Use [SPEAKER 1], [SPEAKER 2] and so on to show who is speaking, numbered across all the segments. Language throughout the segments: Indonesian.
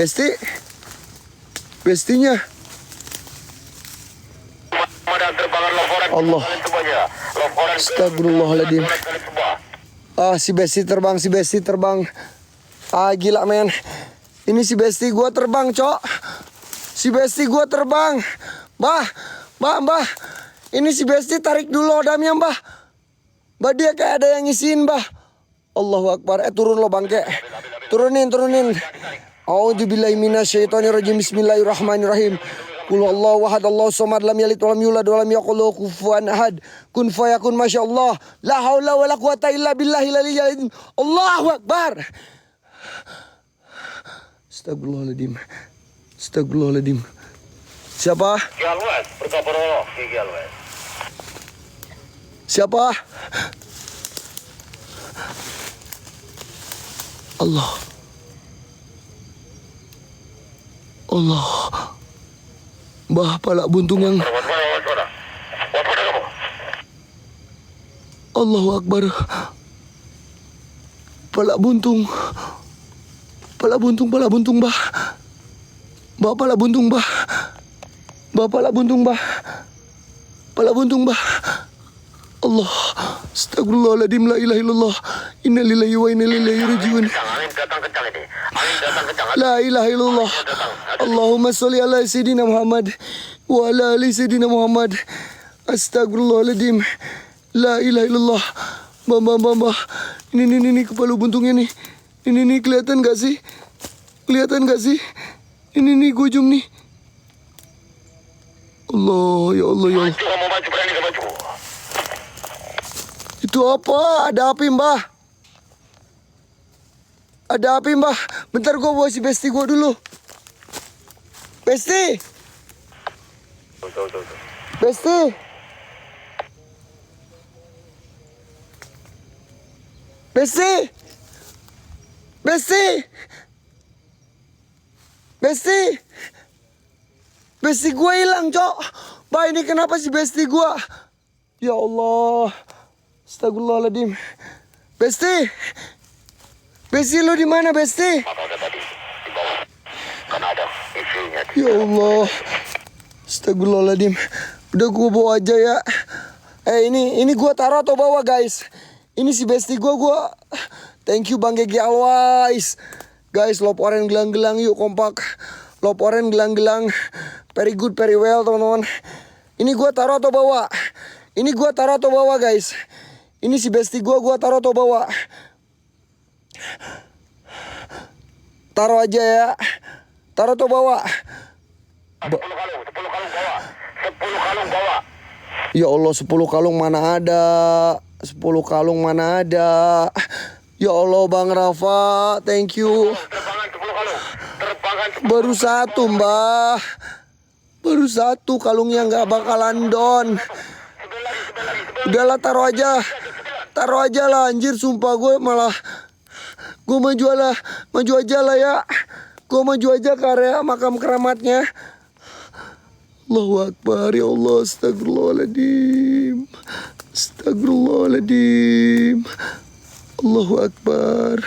[SPEAKER 1] Besti. Bestinya. Allah. Astagfirullahaladzim. Ah, si Besti terbang. Ah, gila men. Ini si Besti gua terbang, Cok. Si Besti gua terbang. Mbah. Ini si Besti tarik dulu odamnya, Mbah. Mbah, dia kayak ada yang ngisiin, Mbah. Allahu Akbar. Turun lo bangke. Turunin. A'udzubillahi minasyaitonirrajim. Bismillahirrahmanirrahim. Qul huwallahu ahad, Allahu samad, lam yalid wa lam yulad wa lam yakul lahu kufuwan ahad. Kun fayakun, masyaallah. La haula wala quwata illa billahil aliyyil azim. Allahu Akbar. Astagfirullahaladzim. Siapa? Siapa? Allah. Mbah, pala buntung yang Allahu Akbar. Pala buntung, Mbah. Mbah, pala buntung, Mbah. Pala buntung, Mbah. Allah. Astagfirullahaladzim. La ilaha illallah. Inna lillahi wa inna ilaihi rajiun. La ilaha illallah. Allahumma sholli ala sayyidina Muhammad wa ala ali sayyidina Muhammad. Astagfirullahaladzim. La ilaha illallah. Mbah. Ini kepala buntungnya nih. Ini kelihatan gak sih? Ini gue ujung nih. Allah, ya Allah. Itu apa? Ada api, Mbah. Bentar, gue bawa si Besti gue dulu. Besti. Besti gue hilang, Cok. Bah, ini kenapa si Besti gue? Ya Allah. Astagfirullahaladzim. Besti, lu di mana, Besti? Ya Allah. Astagfirullahaladzim. Udah gue bawa aja ya. Ini gue taruh atau bawa, guys? Ini si Besti gue. Thank you Bang Gigi always. Guys, lop oren gelang-gelang yuk, kompak. Lop oren gelang-gelang. Very good, very well, teman-teman. Ini gue taruh atau bawa? Guys. Ini si Besti gue taruh atau bawa? Taruh aja ya. Taruh atau bawa? 10 kalung bawa. Ya Allah, 10 kalung mana ada. Ya Allah, Bang Rafa, thank you. Baru satu, Mbah. Baru satu kalungnya, nggak bakalan don. Udahlah, taruh aja lah, anjir, sumpah gue maju aja lah ya. Gue maju aja ke area makam keramatnya. Allahu Akbar, ya Allah, astagfirullahaladzim. Allahu Akbar.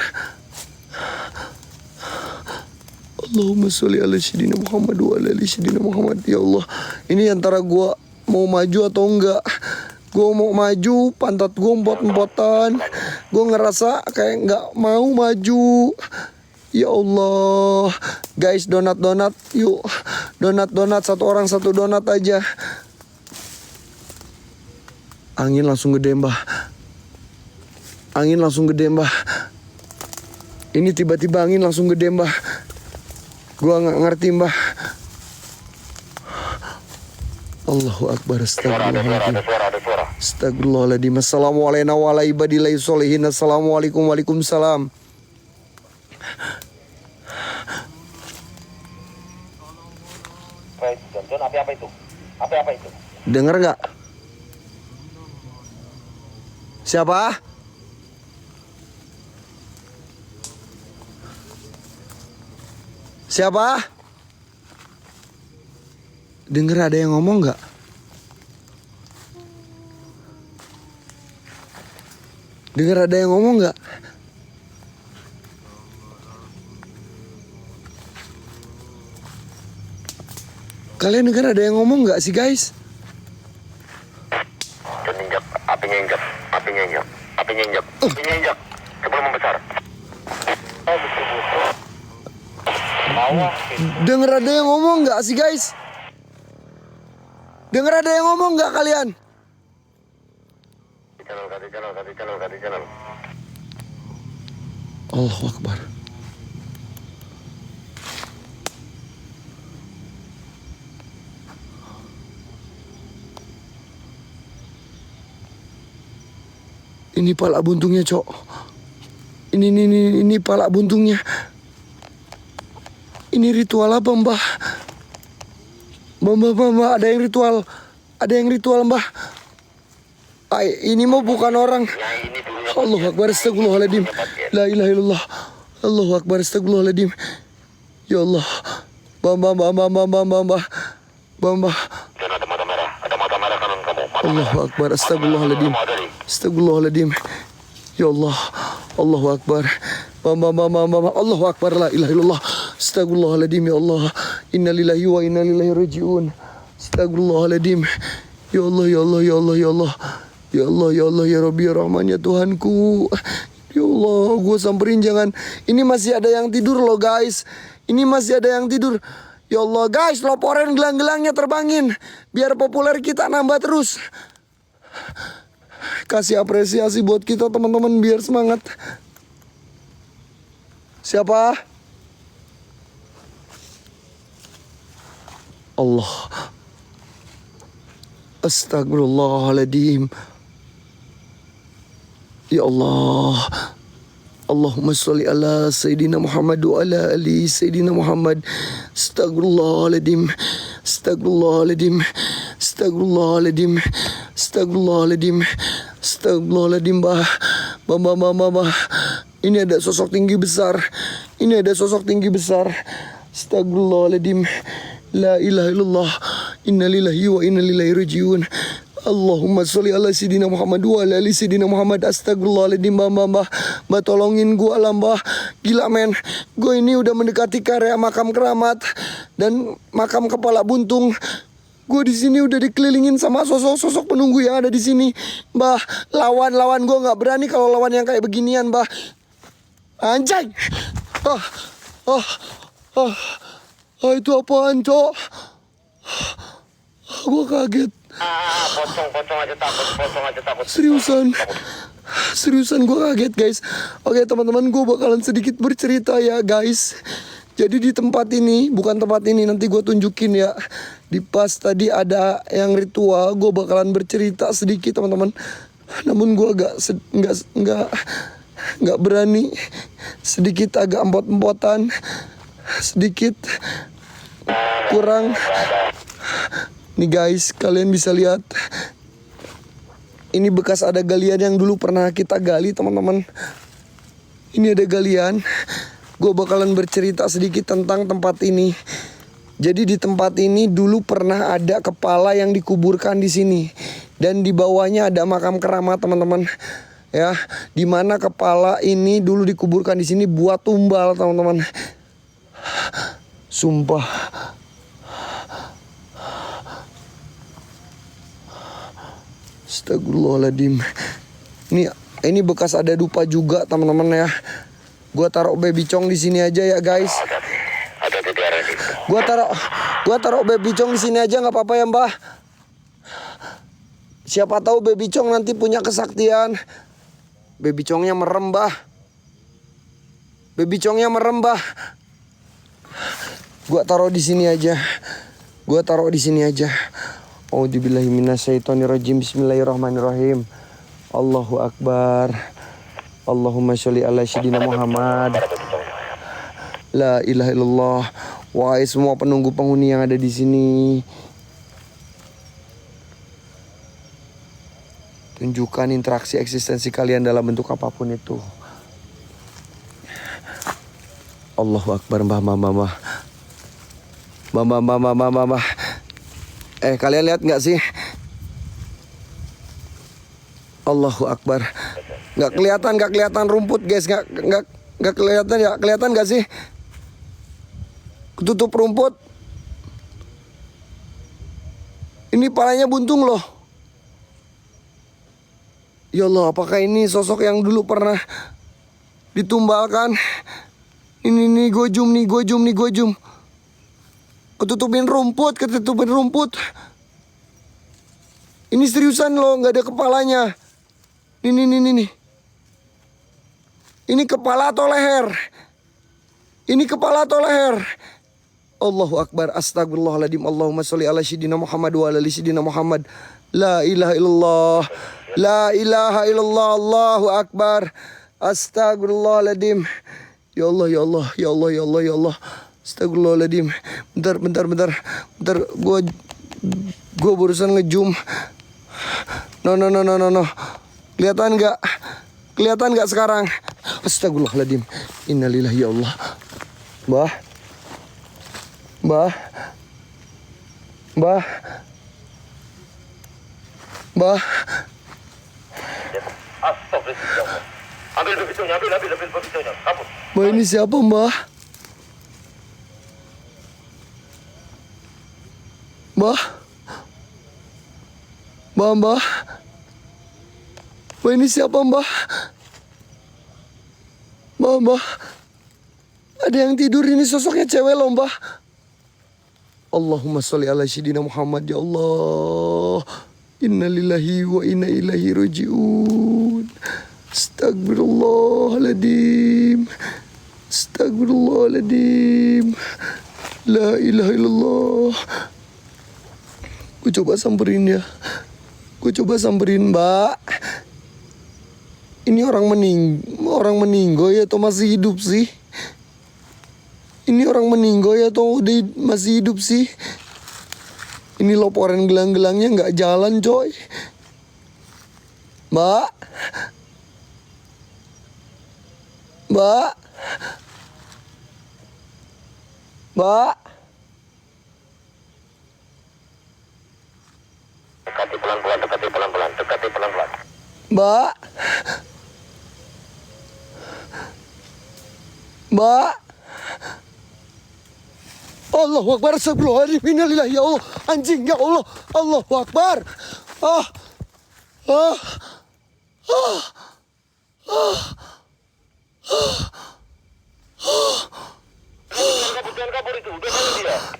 [SPEAKER 1] Allahumma sholli ala sayyidina Muhammad wa ala ali sayyidina Muhammad. Ya Allah, ini antara gue mau maju atau enggak. Gue mau maju, pantat gue empot-empotan. Gue ngerasa kayak nggak mau maju. Ya Allah. Guys, donat yuk. Donat, satu orang satu donat aja. Angin langsung gede, Mbah. Ini tiba-tiba angin langsung gede, Mbah. Gue nggak ngerti, Mbah. Allahu Akbar. Astagfirullahaladzim. Astagfirullahaladzim. Assalamualaikum warahmatullahi wabarakatuh. Assalamualaikum. Waalaikumsalam. Apa itu? Dengar nggak? Siapa? Dengar ada yang ngomong nggak? Kalian dengar ada yang ngomong nggak sih guys?
[SPEAKER 2] Injak, apinya injak, apinya injak, apinya injak, apinya injak. Sebelum membesar. Oh, betul-betul. Bawah.
[SPEAKER 1] Dengar ada yang ngomong nggak sih guys? Dengar ada yang ngomong nggak kalian?
[SPEAKER 2] Di channel.
[SPEAKER 1] Allahu Akbar. Ini pala buntungnya, Cok. Ini pala buntungnya. Ini ritual apa, Mbah? Mbah, ada yang ritual. Ada yang ritual, Mbah. Ini mah bukan orang. Allahu Akbar, astagfirullahaladzim. La ilaha illallah. Allahu Akbar, astagfirullahaladzim. Ya Allah. Mbah.
[SPEAKER 2] Dan ada mata merah kanan kamu.
[SPEAKER 1] Allahu Akbar, astagfirullahaladzim. Astagfirullahaladzim. Ya Allah. Allahu Akbar. Mbah. Allahu Akbar, la ilaha illallah. Astagfirullahaladzim, ya Allah. Innalillahi wa inna ilaihi raji'un. Astagfirullahaladzim. Ya Allah. Ya Allah, ya Rabbi, ya Rahman, ya Tuhanku. Ya Allah, gue samperin jangan. Ini masih ada yang tidur loh guys. Ini masih ada yang tidur. Ya Allah guys, loporin gelang-gelangnya terbangin. Biar populer kita nambah terus. Kasih apresiasi buat kita teman-teman biar semangat. Siapa? Allah. Astagfirullahaladzim. Ya Allah. Allahumma sholli ala Sayyidina Muhammad wa ala ali Sayyidina Muhammad. Astagfirullahaladzim. Astagfirullahaladzim, Mbah. Ini ada sosok tinggi besar. Astagfirullahaladzim. La ilaha illallah. Innalillahi wa inna ilaihi raji'un. Allahumma sholli ala Sayyidina Muhammad wa ala ali Sayyidina Muhammad. Astagfirullahaladzim, Mbah, tolongin gua lah, Mbah. Gila men, gue ini udah mendekati area makam keramat dan makam kepala buntung. Gue di sini udah dikelilingin sama sosok-sosok penunggu yang ada di sini, Mbah. Lawan gue nggak berani kalau lawan yang kayak beginian, Mbah. Anjay. Itu apaan, Cok? Gue kaget.
[SPEAKER 2] Pocong aja takut.
[SPEAKER 1] Seriusan gue kaget guys. Oke teman-teman, gue bakalan sedikit bercerita ya guys. Jadi di tempat ini, bukan tempat ini, nanti gue tunjukin ya. Di pas tadi ada yang ritual, gue bakalan bercerita sedikit teman-teman. Namun gue nggak berani, sedikit agak empot-empotan, sedikit kurang. Nih guys, kalian bisa lihat. Ini bekas ada galian yang dulu pernah kita gali teman-teman. Ini ada galian. Gue bakalan bercerita sedikit tentang tempat ini. Jadi di tempat ini dulu pernah ada kepala yang dikuburkan di sini. Dan di bawahnya ada makam keramat teman-teman. Ya, dimana kepala ini dulu dikuburkan di sini buat tumbal teman-teman. Sumpah. Astagfirullahaladzim. Ini bekas ada dupa juga teman-teman ya. Gua taruh baby chong di sini aja ya guys.
[SPEAKER 2] Ada di daerah ini.
[SPEAKER 1] Gua taruh baby chong di sini aja nggak apa-apa ya, Mbah. Siapa tahu baby chong nanti punya kesaktian. Baby chongnya merem, Mbah. Gua taruh di sini aja. A'udzubillahi minasyaitonirrajim. Bismillahirrahmanirrahim. Allahu Akbar. Allahumma sholli ala Sayyidina Muhammad. La ilaha illallah. Wahai semua penunggu penghuni yang ada di sini, tunjukkan interaksi eksistensi kalian dalam bentuk apapun itu. Allahu Akbar, Mbah. Kalian lihat nggak sih? Allahu Akbar. Nggak kelihatan rumput guys. Nggak kelihatan ya. Kelihatan nggak sih? Ketutup rumput. Ini palanya buntung loh. Ya Allah, apakah ini sosok yang dulu pernah ditumbalkan? Ini gue zoom nih, gue zoom. Ketutupin rumput. Ini seriusan loh, nggak ada kepalanya. Ini. Ini kepala atau leher? Allahu Akbar, astagfirullahaladzim. Allahumma sholli ala sayyidina Muhammad wa ala ali sayyidina Muhammad. La ilaha illallah. Allahu Akbar. Astagfirullahaladzim. Ya Allah. Astagfirullahaladzim. Bentar. Gue barusan ngezoom. No. Kelihatan nggak sekarang? Astagfirullahaladzim. Innalillahi ya Allah. Mbah.
[SPEAKER 2] Astagfirullah. Ambil bibitunya. Kabur.
[SPEAKER 1] Mbah, ini siapa, Mbah? Mbah. Mbah, ini siapa, Mbah? Mbah. Ada yang tidur, ini sosoknya cewek loh, Mbah. Allahumma sholli ala sayyidina Muhammad, ya Allah. Innalillahi wa inna ilaihi raji'un. Astagfirullahaladzim. La ilaha illallah. Gue coba samperin, Mbak. Ini orang meninggal ya atau masih hidup sih? Ini orang meninggal ya atau udah masih hidup sih? Ini loporan gelang-gelangnya nggak jalan, coy. Mbak.
[SPEAKER 2] Dekati pelan-pelan.
[SPEAKER 1] Mbak. Allahu Akbar, astagfirullahaladzim, innalillahi ya Allah. Anjing, ya Allah. Allahu Akbar.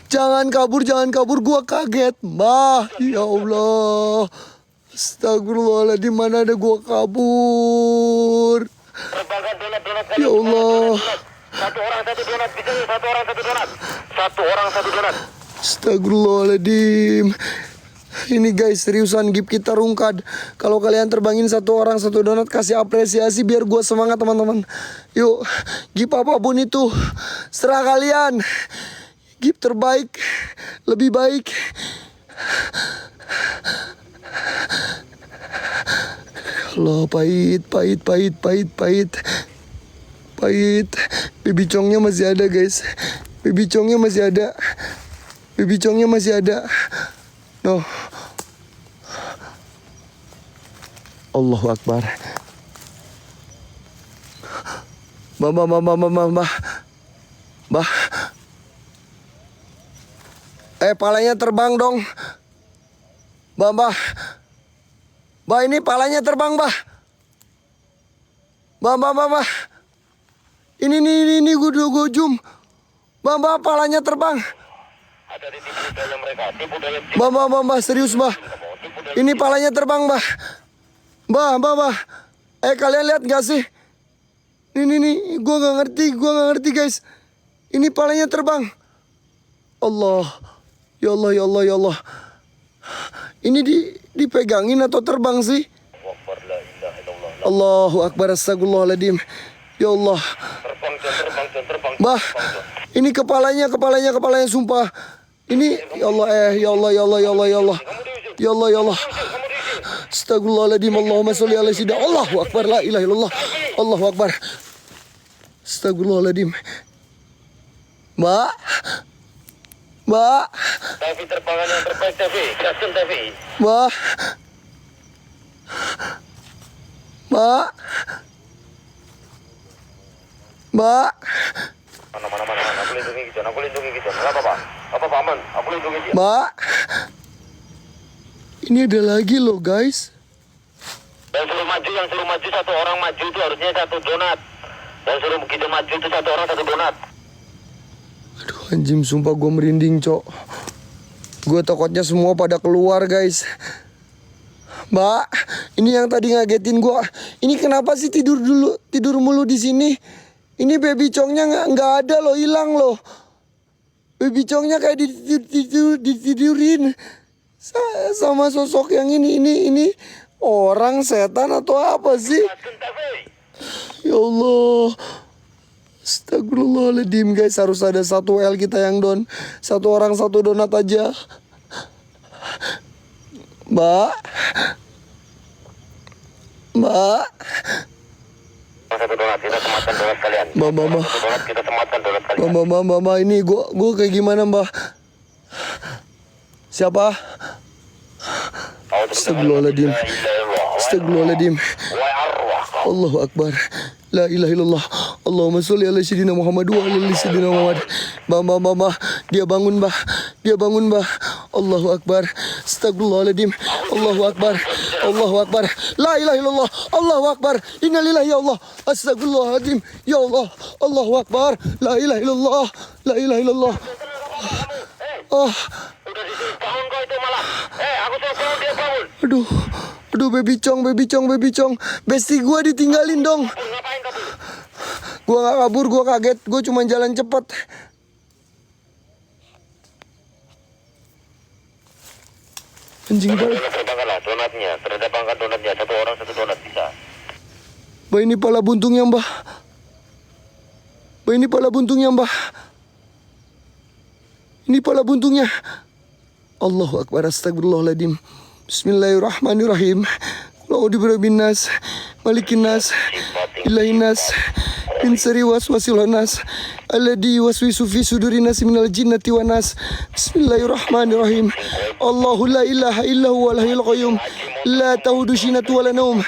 [SPEAKER 1] Jangan kabur, gua kaget, Mbah. Ya Allah. Astagfirullahaladzim, mana ada gua kabur. Ya Allah.
[SPEAKER 2] Satu orang satu donat.
[SPEAKER 1] Astagfirullahaladzim. Ini guys, seriusan Gip kita rungkad. Kalau kalian terbangin satu orang satu donat, kasih apresiasi biar gue semangat, teman-teman. Yuk, Gip apapun itu, serah kalian. Gip terbaik, lebih baik. Allah, pahit. Baby chongnya masih ada, guys. Baby chongnya masih ada. No. Allahu Akbar. Mbah. Palanya terbang dong. Mbah, ini palanya terbang, Mbah. Mbah. Ini gue zoom. Mbah, palanya terbang.
[SPEAKER 2] Ada di tipu daya mereka.
[SPEAKER 1] Mbah, serius, Mbah. Ini palanya terbang, Mbah. Mbah. Kalian lihat gak sih? Ini, gue gak ngerti, guys. Ini palanya terbang. Allah. Ya Allah. Ini dipegangin atau terbang sih? Allahu Akbar, astagfirullahaladzim. Ya Allah.
[SPEAKER 2] Terbang.
[SPEAKER 1] Mbah, ini kepalanya sumpah. Ini ya Allah. Astagfirullahaladzim. Allahumma sholli ala sayyidina. Allahu Akbar, la ilaha illallah. Allahu Akbar. Astagfirullahaladzim. Mbak.
[SPEAKER 2] Tapi terbangan yang terbaik, Tafi. Gaskan, Tafi.
[SPEAKER 1] Mbak.
[SPEAKER 2] Mana. Aku lindungi gitu. Apa, aman. Aku lindungi dia.
[SPEAKER 1] Mbak. Ini ada lagi loh guys.
[SPEAKER 2] Yang suruh maju satu orang maju itu harusnya satu donat. Yang suruh kita maju itu satu orang satu donat.
[SPEAKER 1] Aduh anjing, sumpah gue merinding cok. Gue takutnya semua pada keluar guys. Mbak, ini yang tadi ngagetin gue. Ini kenapa sih tidur mulu di sini? Ini baby chongnya nggak ada loh, hilang loh. Baby chongnya kayak ditidurin sama sosok yang ini orang setan atau apa sih? Ya Allah. Astagfirullahaladzim guys, harus ada satu L kita yang don. Satu orang satu donat aja. Mbak.
[SPEAKER 2] Satu donat, kita sematkan donat kalian.
[SPEAKER 1] Mbak.
[SPEAKER 2] Satu donat, kita sematkan donat kalian.
[SPEAKER 1] Mbak, ini gua kayak gimana Mbak? Siapa? Astagfirullahaladzim. Astagfirullahaladzim. Allahu Akbar. La ilaha illallah. Allahumma sholli ala sayyidina Muhammad wa ala ali sayyidina Muhammad. Mbak. Dia bangun, Mbak. Allahu Akbar. Astagfirullahaladzim. Allahu Akbar. La ilaha illallah. Allahu Akbar. Innalillahi ya Allah. Astagfirullahaladzim. Ya Allah. Allahu Akbar. La ilaha illallah.
[SPEAKER 2] Udah disuruh bangun kau itu malah. Aku suruh bangun dia bangun.
[SPEAKER 1] Aduh baby chong. Besti gua ditinggalin dong.
[SPEAKER 2] Ngapain kamu?
[SPEAKER 1] Gua gak kabur, gua kaget. Gua cuma jalan cepet. Anjing banget.
[SPEAKER 2] Terbangkanlah donatnya. Terbangkan donatnya. Satu orang satu donat bisa.
[SPEAKER 1] Mbak, ini pala buntungnya mbak. Ini pala buntungnya. Allahu Akbar. Astagfirullahaladzim. Bismillahirrahmanirrahim. Qul birabbin nas, malikin nas, ilahin nas, min syarri waswasil khannas, alladzi yuwaswisu fi sudurin nas minal jinnati wan nas. Bismillahirrahmanirrahim. Allahu la ilaha illa huwal hayyul qayyum, la ta'khudhuhu sinatun wa la nawm,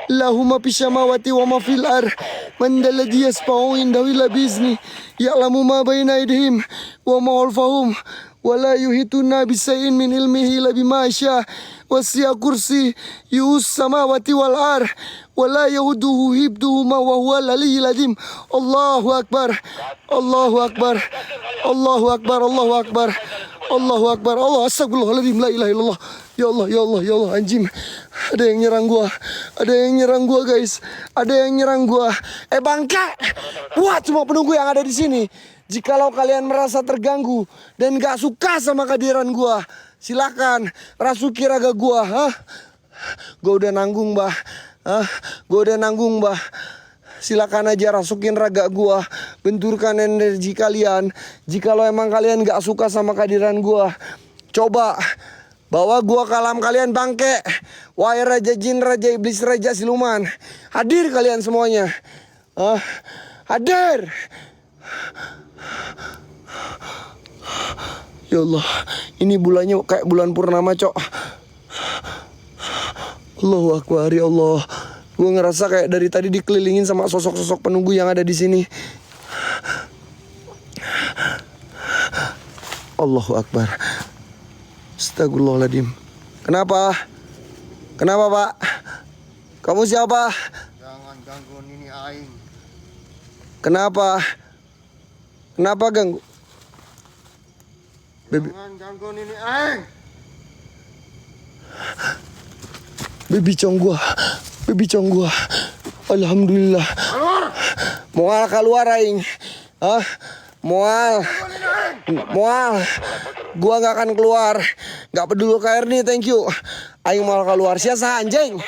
[SPEAKER 1] lahu ma fis samawati wa ma fil ardh. Man dhal ladzi yashfa'u indahu illa bi'izni, ya'lamu ma baina aydihim wa ma khalfahum, wa la yuhituna bisayyin min ilmihi illa bima syaa. Wasi'a kursi yus samawati wal ar wala yahuduhu hibduhuma wa huwal aliyyul azim. Allahu Akbar. Allah, astagfirullahaladzim. La ilaha illallah. Ya Allah, anjing. Ada yang nyerang gua guys. Bangke. Buat semua penunggu yang ada di sini. Jikalau kalian merasa terganggu dan gak suka sama kehadiran gua, silakan rasuki raga gua. Gua udah nanggung, Mbah. Silakan aja rasukin raga gua, benturkan energi kalian. Jikalau emang kalian gak suka sama kehadiran gua, coba bawa gua ke alam kalian, bangke. Wahai raja jin, raja iblis, raja siluman, hadir kalian semuanya. Hadir. Ya Allah, ini bulannya kayak bulan purnama, cok. Allahu Akbar, ya Allah. Gue ngerasa kayak dari tadi dikelilingin sama sosok-sosok penunggu yang ada di sini. Allahu Akbar. Astagfirullahaladzim. Kenapa, Pak? Kamu siapa?
[SPEAKER 3] Jangan ganggu Nini Aing.
[SPEAKER 1] Kenapa ganggu?
[SPEAKER 3] Jangan ganggu Nini Aing.
[SPEAKER 1] Baby chong gua. Alhamdulillah. Moal keluar aing. Moal. Gua gak akan keluar. Gak peduli KR nih, thank you. Aing mau keluar. Siasa anjing.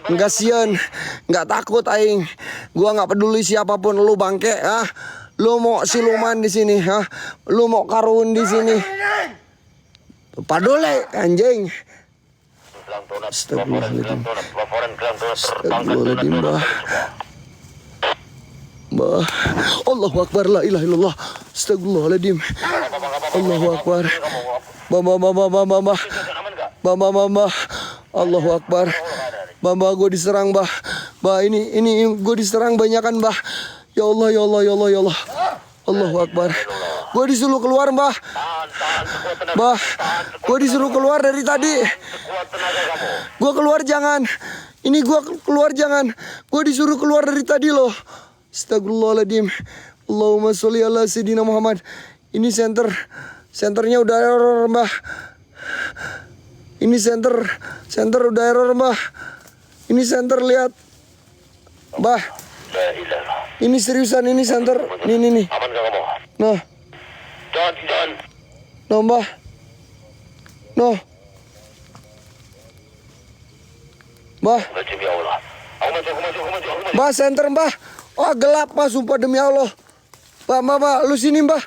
[SPEAKER 1] Enggak sieun. Enggak takut aing. Gua gak peduli siapapun lu, bangke. Lu mau siluman di sini, lu mau karun di sini. Padole anjing. Astagfirullahaladzim. Mbah. Allahu Akbar, la ilaha illallah. Astagfirullahaladzim. Allahu Akbar. Mama. Allahu Akbar. Mbah, gue diserang, Mbah. Mbah, ini gue diserang banyakan, Mbah. Ya Allah. Allahu Akbar. Gue disuruh keluar, Mbah.
[SPEAKER 2] Tahan sekuat tenaga.
[SPEAKER 1] Mbah, gue disuruh keluar dari tadi.
[SPEAKER 2] Sekuat tenaga kamu.
[SPEAKER 1] Gue keluar jangan. Ini gue keluar jangan. Gue disuruh keluar dari tadi loh. Astagfirullahaladzim. Allahumma sholli ala sayyidina Muhammad. Ini senternya udah error, Mbah. Ini center udah error, Mbah. Ini center, lihat. Mbah,
[SPEAKER 2] La ilaha.
[SPEAKER 1] ini seriusan, ini center. Nih.
[SPEAKER 2] Aman gak kamu?
[SPEAKER 1] Nah,
[SPEAKER 2] Jangan.
[SPEAKER 1] no, Mbah. No. Mbah,
[SPEAKER 2] Demi Allah. Aku maju.
[SPEAKER 1] Mbah, center, Mbah. Oh, gelap, Mbah, sumpah demi Allah. Mbah, lu sini, Mbah.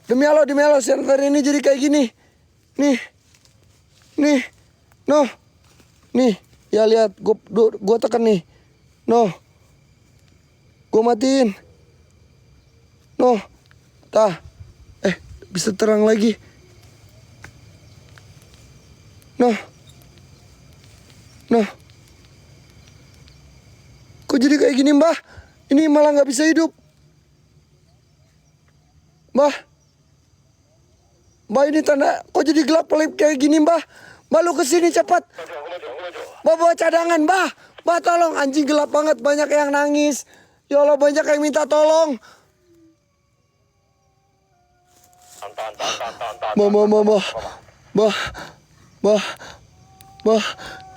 [SPEAKER 1] Demi Allah, center ini jadi kayak gini. Nih. No. Nih, ya lihat, gua tekan nih. No. Gua matiin. No. Tah. Bisa terang lagi. No. Kok jadi kayak gini, Mbah? Ini malah nggak bisa hidup. Mbah, ini tanda. Kok jadi gelap kayak gini, Mbah? Mbah, lu kesini cepat. Mbah, bawa cadangan, Mbah. Mbah, tolong, anjing gelap banget, banyak yang nangis. Ya Allah, banyak yang minta tolong. Mbah,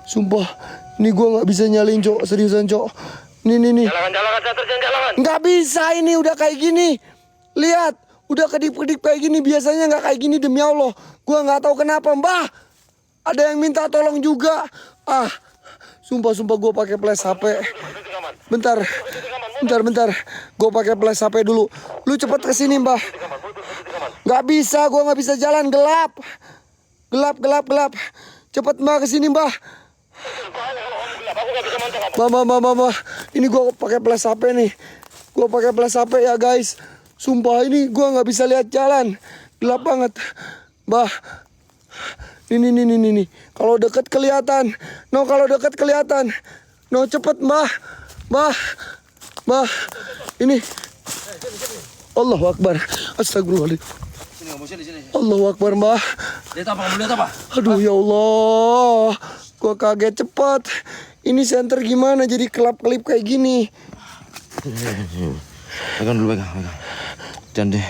[SPEAKER 1] sumpah, ini gua nggak bisa nyalin, Cok, seriusan, Cok. Nih.
[SPEAKER 2] Jalan, center, jalan.
[SPEAKER 1] Nggak bisa, ini udah kayak gini. Lihat, udah kedip-kedip kayak gini. Biasanya nggak kayak gini, demi Allah. Gua nggak tahu kenapa, Mbah. Ada yang minta tolong juga. Sumpah gua pakai flash HP. Bentar. Gua pakai flash HP dulu. Lu cepet kesini, Mbah. Nggak bisa, gua nggak bisa jalan, gelap. Gelap. Cepet, Mbah, kesini, Mbah. Mbah. Ini gua pakai flash HP nih. Gua pakai flash HP ya, guys. Sumpah ini gua nggak bisa lihat jalan. Gelap banget. Mbah. Ini. Kalau dekat kelihatan. No, cepet, Mbah. Mbah. Ini. Allahu Akbar. Astagfirullahaladzim.
[SPEAKER 4] Sini.
[SPEAKER 1] Allahu Akbar, Mbah.
[SPEAKER 4] Lihat apa? Kamu lihat apa?
[SPEAKER 1] Aduh, ya Allah. Gua kaget cepat. Ini center gimana jadi kelap-kelip kayak gini?
[SPEAKER 4] Pegang dulu. Jangan deh.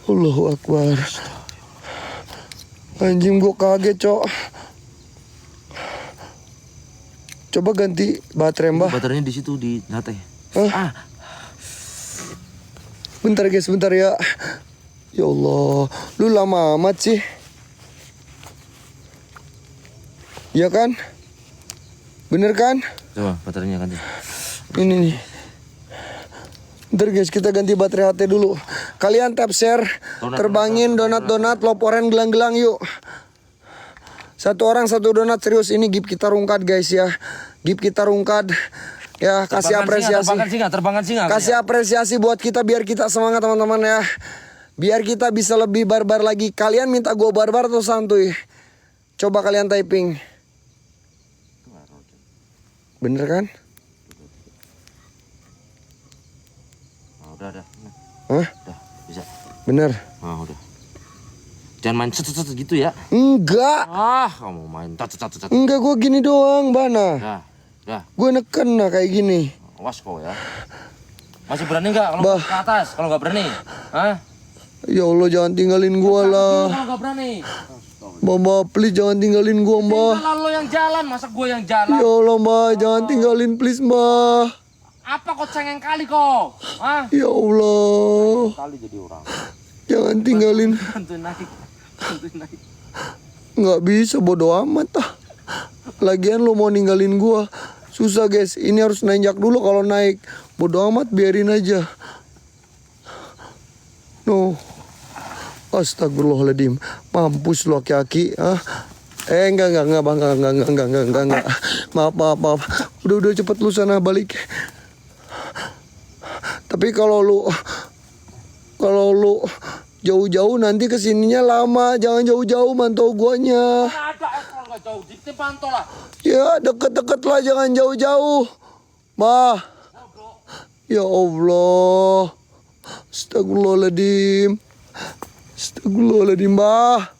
[SPEAKER 1] Allahu Akbar. Anjing, gua kaget, Cok. Coba ganti baterai, Mbah.
[SPEAKER 4] Baterainya di situ di lantai.
[SPEAKER 1] Hah? Bentar, guys, bentar ya. Ya Allah, lu lama amat sih. Iya kan? Bener kan?
[SPEAKER 4] Coba baterainya ganti.
[SPEAKER 1] Ini nih. Bentar, guys, kita ganti baterai HT dulu. Kalian tap share, terbangin donat, loporen gelang-gelang yuk. Satu orang satu donat, serius, ini gift kita rungkat, guys ya. Gift kita rungkat. Ya, kasih apresiasi.
[SPEAKER 4] Terbangan singa.
[SPEAKER 1] Kasih apresiasi buat kita biar kita semangat, teman-teman ya. Biar kita bisa lebih barbar lagi. Kalian minta gue barbar atau santuy? Coba kalian typing. Bener kan?
[SPEAKER 4] Udah.
[SPEAKER 1] Hah?
[SPEAKER 4] Udah, bisa.
[SPEAKER 1] Bener.
[SPEAKER 4] Udah. Jangan main cet gitu ya.
[SPEAKER 1] Enggak.
[SPEAKER 4] Kamu main cet.
[SPEAKER 1] Enggak, gue gini doang, Bana.
[SPEAKER 4] Dah.
[SPEAKER 1] Gue neken kayak gini.
[SPEAKER 4] Awas kau ya. Masih berani nggak kalau
[SPEAKER 1] Bah.
[SPEAKER 4] ke atas? Kalau nggak berani,
[SPEAKER 1] Ya Allah, jangan tinggalin gue lah.
[SPEAKER 4] Kalau nggak berani.
[SPEAKER 1] Mbak, please jangan tinggalin gue, Mbak.
[SPEAKER 4] Tinggal lo yang jalan, masa gue yang jalan?
[SPEAKER 1] Ya Allah, Mbak, jangan tinggalin, please, Mbak.
[SPEAKER 4] Apa kau cengeng kali kau?
[SPEAKER 1] Ya Allah,
[SPEAKER 4] Kali jadi orang.
[SPEAKER 1] jangan tinggalin.
[SPEAKER 4] Bantuin naik.
[SPEAKER 1] Nggak bisa, bodo amat ah. Lagian lo mau ninggalin gua susah, guys. Ini harus nanjak dulu kalau naik. Bodo amat, biarin aja. No. Astagfirullahaladzim. Mampus lo aki-aki. Enggak, Bang. Enggak. Maaf. Udah cepet lu sana balik. Tapi kalau lu jauh-jauh nanti kesininya lama. Jangan jauh-jauh, mantau guanya.
[SPEAKER 4] Ada kalau nggak jauh, dikit pantau lah.
[SPEAKER 1] Ya, deket-deket lah, jangan jauh-jauh. Ya Allah. Astagfirullahaladzim. Astagfirullahaladzim, Mbah.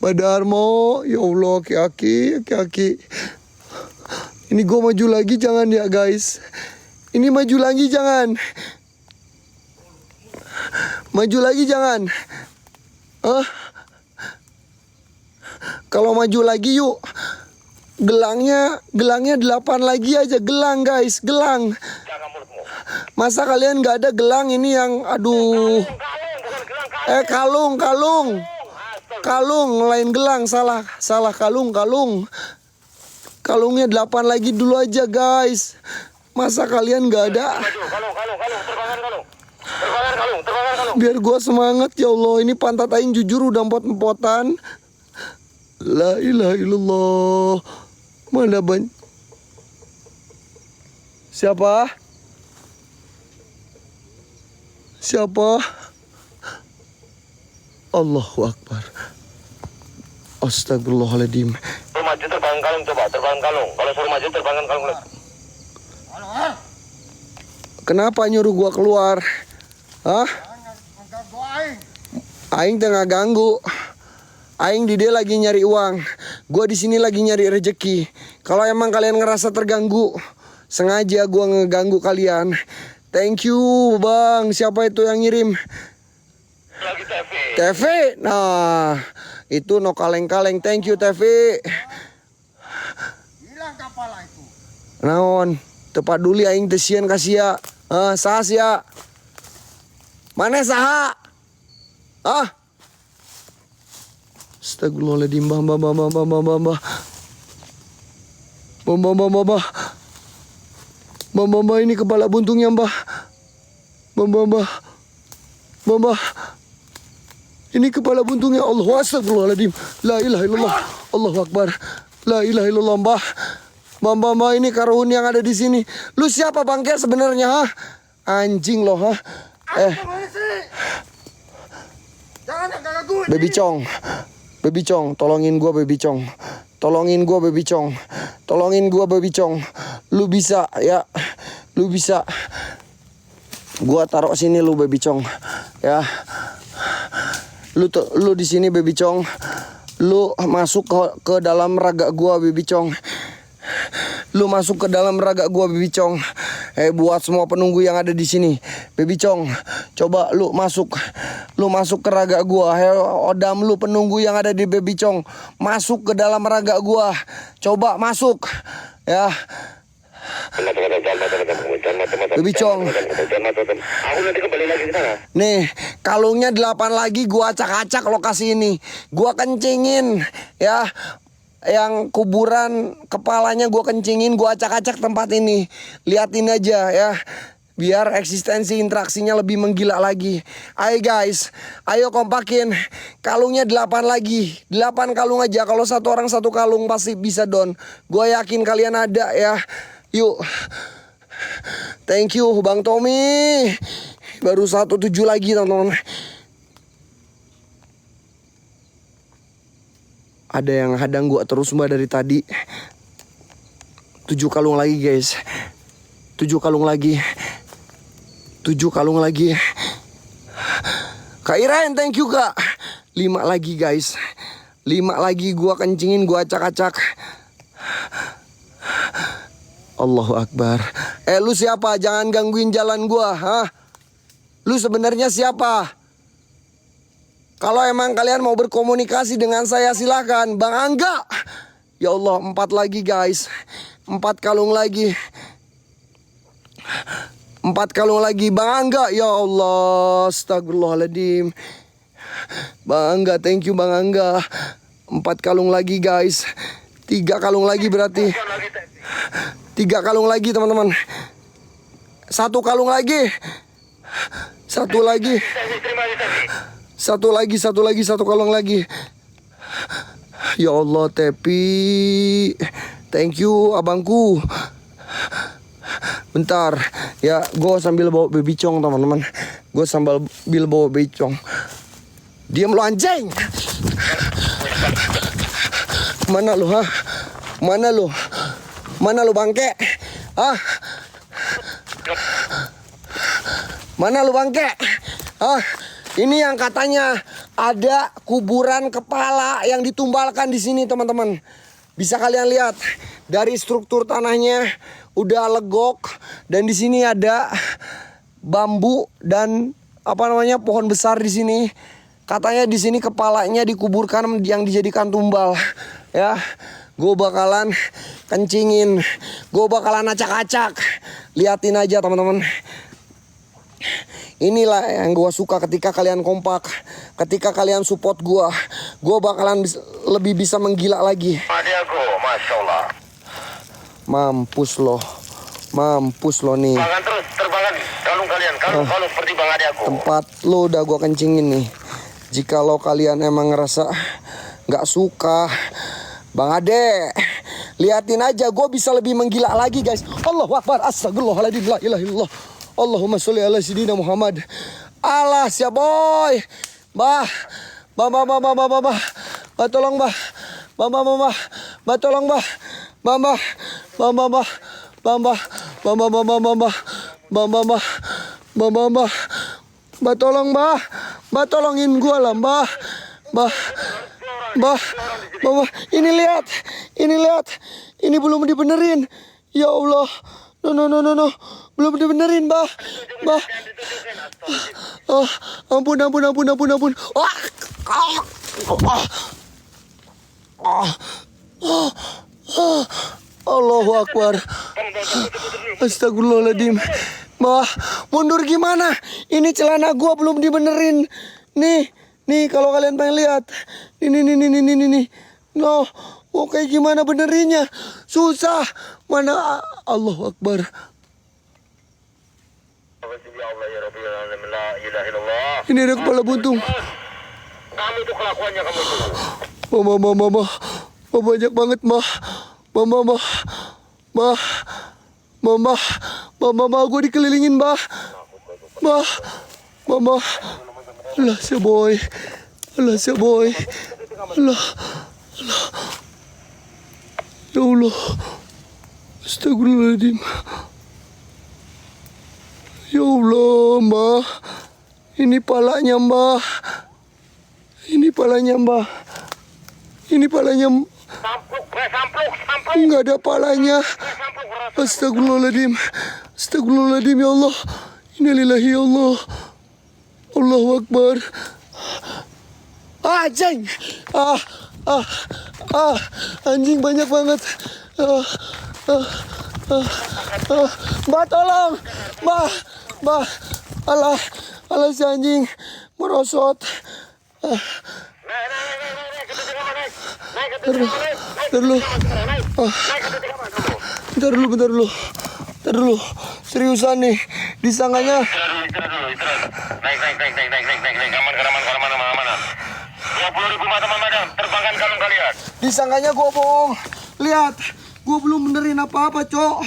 [SPEAKER 1] Mbah Darmo, ya Allah, aki-aki. Ini gue maju lagi jangan ya guys. Ini maju lagi jangan. Maju lagi jangan. Kalau maju lagi yuk. Gelangnya 8 lagi aja, gelang guys, gelang.
[SPEAKER 2] Jaga mulutmu.
[SPEAKER 1] Masa kalian nggak ada gelang ini yang aduh.
[SPEAKER 2] Kalung, bukan gelang.
[SPEAKER 1] Kalung, lain gelang, salah kalung. Kalungnya 8 lagi dulu aja guys. Masa kalian nggak ada?
[SPEAKER 2] Maju, kalung, terbangkan kalung. Terbangkan kalung.
[SPEAKER 1] Biar gua semangat ya Allah. Ini pantat aing jujur udah empot-empotan. La ilaha illallah. Mana Siapa? Allahu Akbar. Astagfirullahaladzim.
[SPEAKER 2] Suruh maju terbangkan kalung, coba terbangkan kalung. Kalau suruh maju terbangkan kalung.
[SPEAKER 3] Halo, ah.
[SPEAKER 1] Kenapa nyuruh gua keluar? Hah?
[SPEAKER 3] Jangan mengganggu aing.
[SPEAKER 1] Aing tengah ganggu. Aing di dia lagi nyari uang. Gua di sini lagi nyari rezeki. Kalau emang kalian ngerasa terganggu, sengaja gua ngeganggu kalian. Thank you, Bang. Siapa itu yang ngirim?
[SPEAKER 2] Lagi TV.
[SPEAKER 1] TV. Nah, itu no kaleng-kaleng. Thank you, TV.
[SPEAKER 3] Hilang kapal itu.
[SPEAKER 1] Naon? Tepat dulu aing tesian kasih ya. Saha sia? Mana saha? Astagfirullahaladzim, Mbah. Mbah, ini kepala buntungnya, Mbah. Mbah. Ini kepala buntungnya. Allah, astagfirullahaladzim. La ilaha illallah. Allahu Akbar. La ilaha illallah, Mbah. Mbah, ini karun yang ada di sini. Lu siapa bangke sebenarnya, ha? Anjing lo, ha?
[SPEAKER 3] Mana sih? Jangan ganggu.
[SPEAKER 1] Baby Chong, tolongin gua Baby Chong. Tolongin gua Baby Chong. Lu bisa ya. Gua taruh sini lu Baby Chong. Ya. Lu di sini Baby Chong. Lu masuk ke dalam raga gua Baby Chong. Lu masuk ke dalam raga gua Baby Chong. Buat semua penunggu yang ada di sini, Baby Chong, coba lu masuk ke raga gua. Odam lu penunggu yang ada di Baby Chong, masuk ke dalam raga gua. Coba masuk, ya. Baby Chong.
[SPEAKER 2] Aku nanti kembali lagi ke sana.
[SPEAKER 1] Nih, kalungnya 8 lagi gua acak-acak lokasi ini. Gua kencingin, ya. Yang kuburan kepalanya gue kencingin, gue acak-acak tempat ini. Liatin aja ya, biar eksistensi interaksinya lebih menggila lagi. Ayo guys, ayo kompakin. Kalungnya 8 lagi, 8 kalung aja. Kalau satu orang satu kalung pasti bisa don. Gue yakin kalian ada ya. Yuk. Thank you Bang Tommy. Baru 17 lagi teman-teman. Ada yang hadang gua terus Mbak dari tadi. 7 kalung lagi guys. 7 kalung lagi. Kak Iren, thank you Kak. 5 lagi guys. 5 lagi gua kencingin, gua acak-acak. Allahu Akbar. Lu siapa? Jangan gangguin jalan gua, ha? Lu sebenarnya siapa? Kalau emang kalian mau berkomunikasi dengan saya silahkan. Bang Angga. Ya Allah, 4 lagi guys. 4 kalung lagi. 4 kalung lagi. Bang Angga. Ya Allah. Astagfirullahaladzim. Bang Angga, thank you Bang Angga. 4 kalung lagi guys. 3 kalung lagi berarti. 3 kalung lagi teman-teman. 1 kalung lagi. 1 lagi. Satu kalung lagi. Ya Allah, Tepi. Thank you, abangku. Bentar. Ya, gue sambil bawa Baby Chong, teman-teman. Gue sambil bawa Baby Chong. Diam lu anjing. Mana lu, ha? Mana lu bangke? Ah. Mana lu bangke? Hah? Ini yang katanya ada kuburan kepala yang ditumbalkan di sini, teman-teman. Bisa kalian lihat dari struktur tanahnya udah legok, dan di sini ada bambu dan pohon besar di sini. Katanya di sini kepalanya dikuburkan yang dijadikan tumbal. Ya, gue bakalan kencingin, gue bakalan acak-acak. Liatin aja teman-teman. Inilah yang gue suka ketika kalian kompak, ketika kalian support gue bakalan lebih bisa menggila lagi.
[SPEAKER 2] Adik aku, Masya Allah.
[SPEAKER 1] Mampus loh nih.
[SPEAKER 2] Terbangkan terus, terbangkan. Kalung kalian, kalung seperti bang adik aku.
[SPEAKER 1] Tempat lo udah gue kencingin nih. Jika lo kalian emang ngerasa nggak suka, Bang Ade, liatin aja, gue bisa lebih menggila lagi guys. Allahu Akbar, astagfirullahaladzim, la ilaha illallah. Allahumma sholli ala sayyidina Muhammad. Alas ya boy. Bah, tolong bah. Bah tolong bah. Bah tolong bah. Bah tolongin gua lah bah. Bah, ini lihat. Ini belum dibenerin. Ya Allah. No. Belum dibenerin, bah. Ampun. Allahu Akbar. Astagfirullahaladzim. Bah, mundur gimana? Ini celana gua belum dibenerin. Nih kalau kalian pengen lihat. Ini. No, kayak gimana benerinnya? Susah. Mana? Allahu Akbar. Ini ada kepala buntung.
[SPEAKER 2] Kamu itu kelakuannya kamu itu.
[SPEAKER 1] Mama, banyak banget mah. Mama, gue dikelilingin bah. Mama. Alah si boy. Allah. Ya Allah. Astagfirullahaladzim. Ya Allah, Mbah. Ini palanya, Mbah.
[SPEAKER 2] Sampluk.
[SPEAKER 1] Enggak ada palanya. Astagfirullahaladzim, ya Allah. Innalillahi ya Allah. Allahu Akbar. Anjing. Anjing banyak banget. Mbak tolong. Mbak. Alah si anjing merosot. Bentar dulu. Seriusan nih. Disangkanya.
[SPEAKER 2] Naik. Aman. 20.000 madam. Terbangkan kalung kalian.
[SPEAKER 1] Disangkanya gue bohong. Lihat. Gue belum benerin apa-apa, Cok.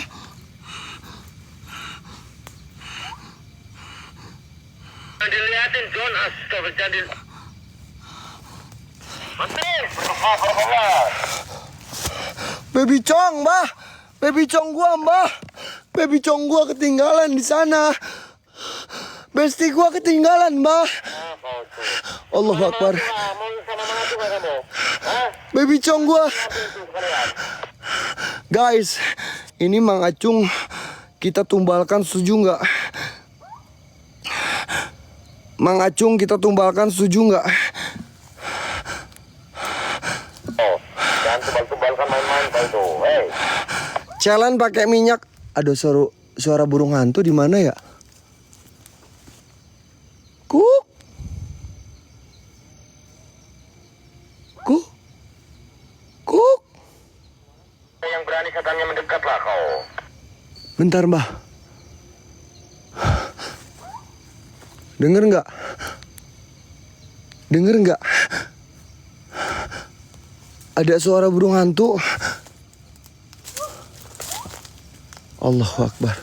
[SPEAKER 2] Dilihatin, John. Astagfirullah.
[SPEAKER 1] Baby Chong, Mbah. Baby Chong gua ketinggalan di sana. Besti gua ketinggalan, Mbah. Allahu Akbar. Baby Chong gua. Guys, ini Mang Acung kita tumbalkan, setuju nggak? Mang Acung kita tumbalkan, setuju nggak?
[SPEAKER 2] Jangan tubal-tubalkan main-main kau itu. Hey.
[SPEAKER 1] Challenge pakai minyak. Aduh, suara burung hantu di mana ya? Kuk.
[SPEAKER 2] Yang berani setannya mendekatlah kau.
[SPEAKER 1] Bentar, Mbah. Denger nggak? Ada suara burung hantu. Allahu Akbar.